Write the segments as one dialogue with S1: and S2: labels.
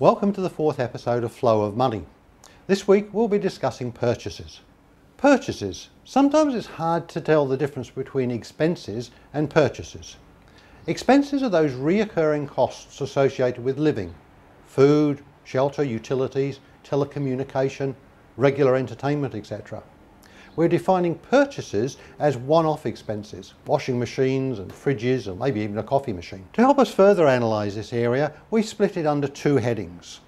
S1: Welcome to the fourth episode of Flow of Money. This week we'll be discussing purchases. Purchases. Sometimes it's hard to tell the difference between expenses and purchases. Expenses are those reoccurring costs associated with living. Food, shelter, utilities, telecommunication, regular entertainment, etc. We're defining purchases as one-off expenses, washing machines and fridges and maybe even a coffee machine. To help us further analyse this area, we split it under two headings.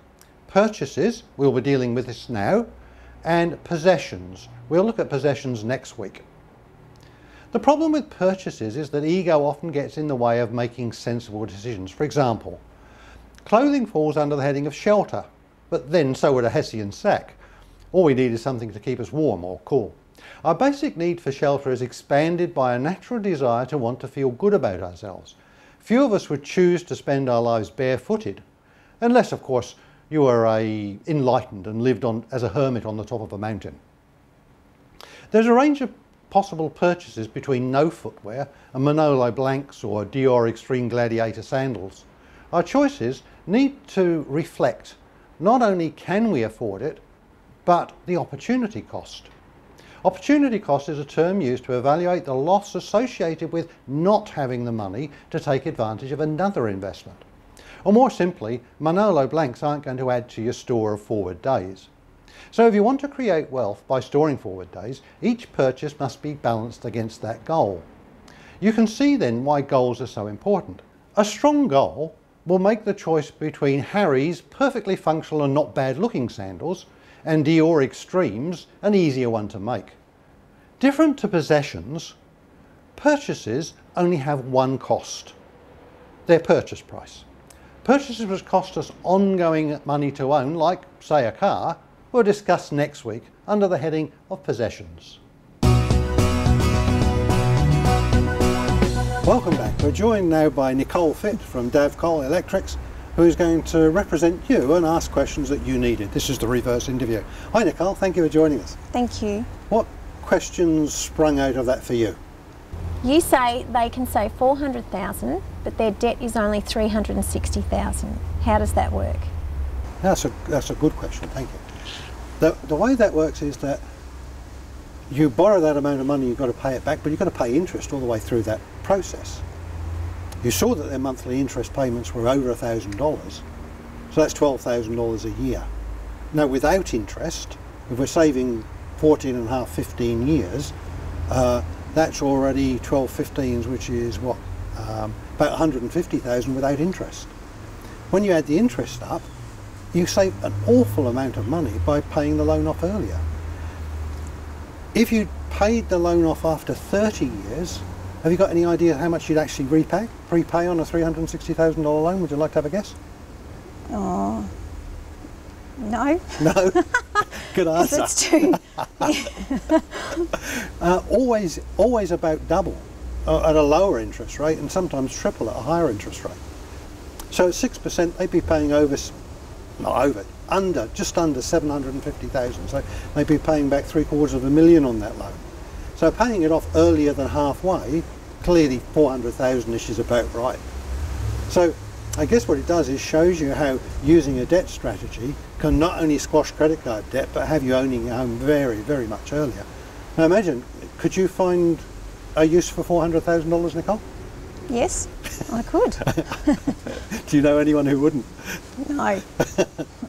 S1: Purchases, we'll be dealing with this now, and possessions. We'll look at possessions next week. The problem with purchases is that ego often gets in the way of making sensible decisions. For example, clothing falls under the heading of shelter, but then so would a Hessian sack. All we need is something to keep us warm or cool. Our basic need for shelter is expanded by a natural desire to want to feel good about ourselves. Few of us would choose to spend our lives barefooted, unless of course you are enlightened and lived as a hermit on the top of a mountain. There's a range of possible purchases between no footwear and Manolo Blahniks or Dior Extreme Gladiator sandals. Our choices need to reflect not only can we afford it, but the opportunity cost. Opportunity cost is a term used to evaluate the loss associated with not having the money to take advantage of another investment. Or more simply, Manolo Blahniks aren't going to add to your store of forward days. So if you want to create wealth by storing forward days, each purchase must be balanced against that goal. You can see then why goals are so important. A strong goal will make the choice between Harry's perfectly functional and not bad looking sandals and Dior Extremes an easier one to make. Different to possessions, purchases only have one cost, their purchase price. Purchases which cost us ongoing money to own, like say a car, we'll discuss next week under the heading of possessions. Welcome back. We're joined now by Nicole Fitt from Davcol Electrics, who is going to represent you and ask questions that you needed. This is the reverse interview. Hi Nicole, thank you for joining us.
S2: Thank you.
S1: What questions sprung out of that for you?
S2: You say they can save $400,000, but their debt is only $360,000. How does that work?
S1: That's a good question, thank you. The way that works is that you borrow that amount of money, you've got to pay it back, but you've got to pay interest all the way through that process. You saw that their monthly interest payments were over $1,000, so that's $12,000 a year. Now without interest, if we're saving 14 and a half, 15 years, that's already 12 15s, which is what, about 150,000 without interest. When you add the interest up, you save an awful amount of money by paying the loan off earlier. If you paid the loan off after 30 years, have you got any idea how much you'd actually prepay on a $360,000 loan? Would you like to have a guess?
S2: Oh, no.
S1: No? Good answer.
S2: That's true.
S1: Always about double at a lower interest rate, and sometimes triple at a higher interest rate. So at 6%, they'd be paying just under 750,000. So they'd be paying back $750,000 on that loan. So paying it off earlier than halfway, clearly 400,000-ish is about right. So I guess what it does is shows you how using a debt strategy can not only squash credit card debt, but have you owning your home very, very much earlier. Now imagine, could you find a use for $400,000, Nicole?
S2: Yes, I could.
S1: Do you know anyone who wouldn't?
S2: No.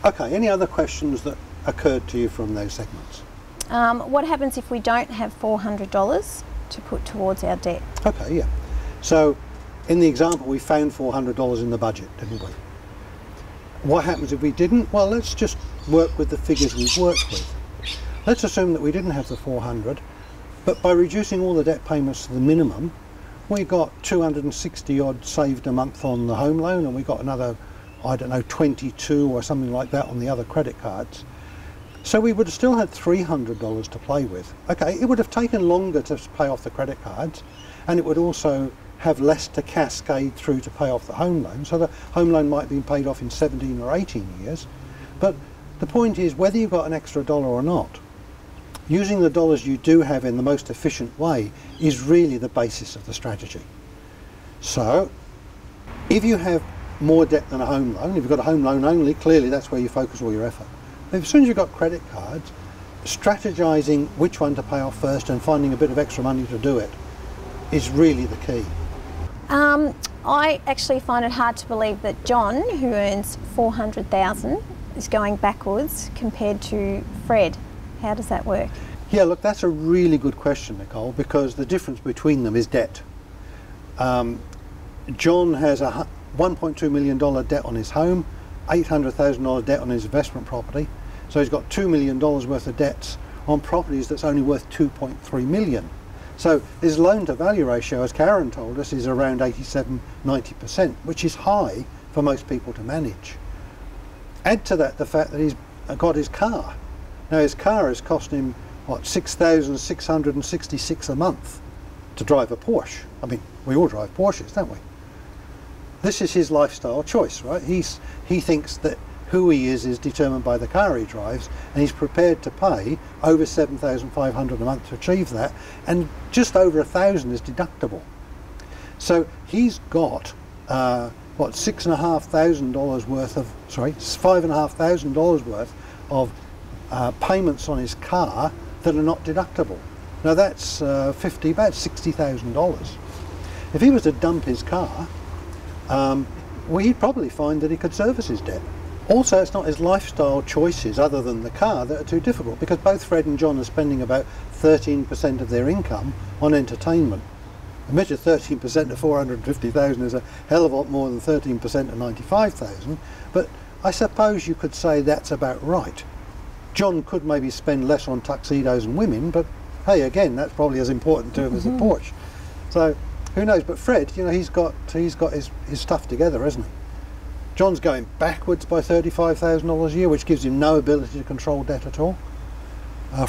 S1: Okay, any other questions that occurred to you from those segments?
S2: What happens if we don't have $400 to put towards our debt?
S1: Okay, yeah. So in the example, we found $400 in the budget, didn't we? What happens if we didn't? Well, let's just work with the figures we've worked with. Let's assume that we didn't have the 400, but by reducing all the debt payments to the minimum, we got 260 odd saved a month on the home loan, and we got another, I don't know, 22 or something like that on the other credit cards. So we would have still had $300 to play with. Okay, it would have taken longer to pay off the credit cards, and it would also have less to cascade through to pay off the home loan. So the home loan might have been paid off in 17 or 18 years. But the point is, whether you've got an extra dollar or not, using the dollars you do have in the most efficient way is really the basis of the strategy. So if you have more debt than a home loan. If you've got a home loan only, clearly that's where you focus all your effort. But as soon as you've got credit cards, strategizing which one to pay off first and finding a bit of extra money to do it is really the key.
S2: I actually find it hard to believe that John, who earns $400,000, is going backwards compared to Fred. How does that work?
S1: Yeah, look, that's a really good question, Nicole, because the difference between them is debt. John has a $1.2 million debt on his home, $800,000 debt on his investment property, so he's got $2 million worth of debts on properties that's only worth $2.3 million. So his loan to value ratio, as Karen told us, is around 87–90%, which is high for most people to manage. Add to that the fact that he's got his car. Now his car is costing him, what, $6,666 a month to drive a Porsche. I mean, we all drive Porsches, don't we? This is his lifestyle choice, right? He thinks that who he is determined by the car he drives, and he's prepared to pay over $7,500 a month to achieve that, and just over $1,000 is deductible. So he's got what, $5,500 worth of payments on his car that are not deductible. Now that's about $60,000. If he was to dump his car, well, he'd probably find that he could service his debt. Also, it's not his lifestyle choices other than the car that are too difficult, because both Fred and John are spending about 13% of their income on entertainment. I measure 13% of 450,000 is a hell of a lot more than 13% of 95,000, but I suppose you could say that's about right. John could maybe spend less on tuxedos and women, but hey, again, that's probably as important to him as a Porsche. So who knows? But Fred, you know, he's got his stuff together, hasn't he? John's going backwards by $35,000 a year, which gives him no ability to control debt at all.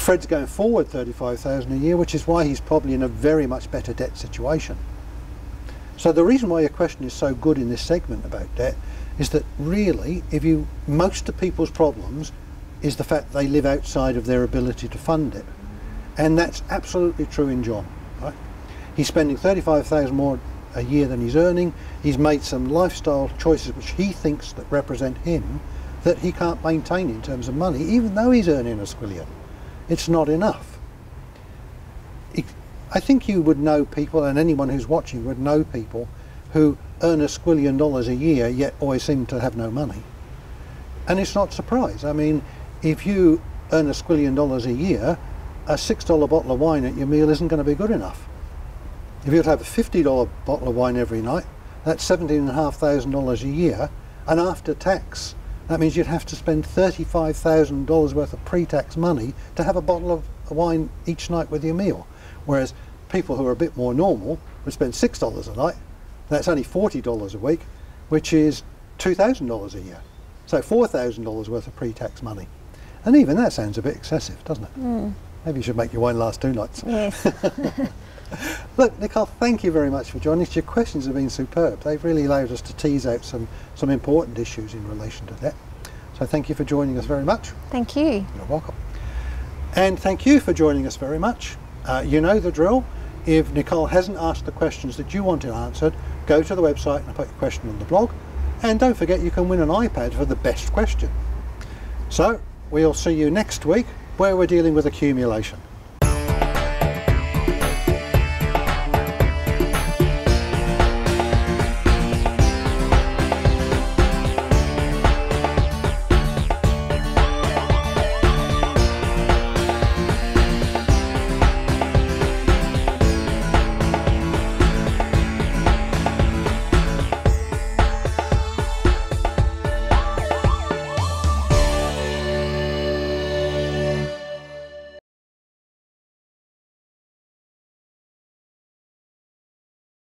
S1: Fred's going forward $35,000 a year, which is why he's probably in a very much better debt situation. So the reason why your question is so good in this segment about debt is that really, most of people's problems is the fact they live outside of their ability to fund it. And that's absolutely true in John, right? He's spending $35,000 more a year than he's earning. He's made some lifestyle choices which he thinks that represent him that he can't maintain in terms of money, even though he's earning a squillion. It's not enough. I think you would know people, and anyone who's watching would know people who earn $1 squillion a year yet always seem to have no money. And it's not a surprise. I mean, if you earn $1 squillion a year, a $6 bottle of wine at your meal isn't going to be good enough. If you were to have a $50 bottle of wine every night, that's $17,500 a year, and after tax, that means you'd have to spend $35,000 worth of pre-tax money to have a bottle of wine each night with your meal. Whereas people who are a bit more normal would spend $6 a night. That's only $40 a week, which is $2,000 a year. So $4,000 worth of pre-tax money. And even that sounds a bit excessive, doesn't it? Mm. Maybe you should make your wine last 2 nights.
S2: Yes.
S1: Look, Nicole, thank you very much for joining us. Your questions have been superb. They've really allowed us to tease out some important issues in relation to that. So thank you for joining us very much.
S2: Thank you.
S1: You're welcome. And thank you for joining us very much. You know the drill. If Nicole hasn't asked the questions that you wanted answered, go to the website and put your question on the blog. And don't forget, you can win an iPad for the best question. So we'll see you next week, where we're dealing with accumulation.